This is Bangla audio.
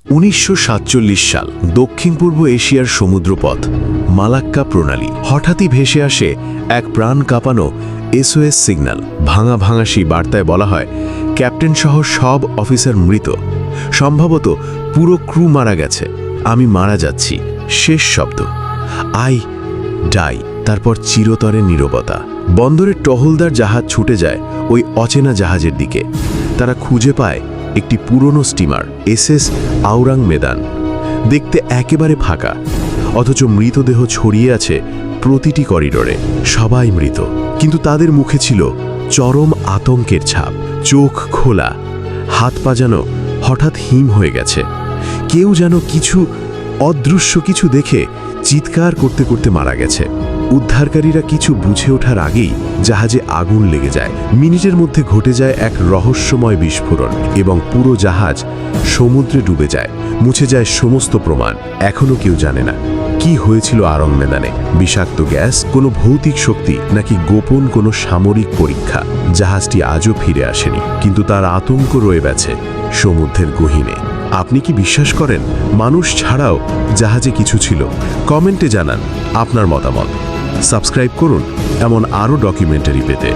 1947 সাল দক্ষিণ পূর্ব এশিয়ার সমুদ্রপথ মালাক্কা প্রণালী হঠাৎই ভেসে আসে এক প্রাণ কাঁপানো এসওএস সিগন্যাল। ভাঙা ভাঙা সেই বার্তায় বলা হয় ক্যাপ্টেন সহ সব অফিসার মৃত, সম্ভবত পুরো ক্রু মারা গেছে, আমি মারা যাচ্ছি। শেষ শব্দ আই ডাই। তারপর চিরতরে নীরবতা। বন্দরের টহলদার জাহাজ ছুটে যায় ওই অচেনা জাহাজের দিকে। তারা খুঁজে পায় একটি পুরনো স্টিমার এসএস আওরাং মেদান। দেখতে একেবারে ফাঁকা, অথচ মৃতদেহ ছড়িয়ে আছে প্রতিটি করিডোরে। সবাই মৃত, কিন্তু তাদের মুখে ছিল চরম আতঙ্কের ছাপ। চোখ খোলা, হাত পা যেন হঠাৎ হিম হয়ে গেছে। কেউ যেন কিছু অদৃশ্য কিছু দেখে চিৎকার করতে করতে মারা গেছে। উদ্ধারকারীরা কিছু বুঝে ওঠার আগেই জাহাজে আগুন লেগে যায়। মিনিটের মধ্যে ঘটে যায় এক রহস্যময় বিস্ফোরণ এবং পুরো জাহাজ সমুদ্রে ডুবে যায়। মুছে যায় সমস্ত প্রমাণ। এখনও কেউ জানে না কি হয়েছিল আরং মেদানে। বিষাক্ত গ্যাস, কোনো ভৌতিক শক্তি, নাকি গোপন কোনো সামরিক পরীক্ষা। জাহাজটি আজও ফিরে আসেনি, কিন্তু তার আতঙ্ক রয়ে গেছে সমুদ্রের গহীনে। আপনি কি বিশ্বাস করেন মানুষ ছাড়াও জাহাজে কিছু ছিল? কমেন্টে জানান আপনার মতামত। সাবস্ক্রাইব করুন এমন আরও ডকুমেন্টারি পেতে।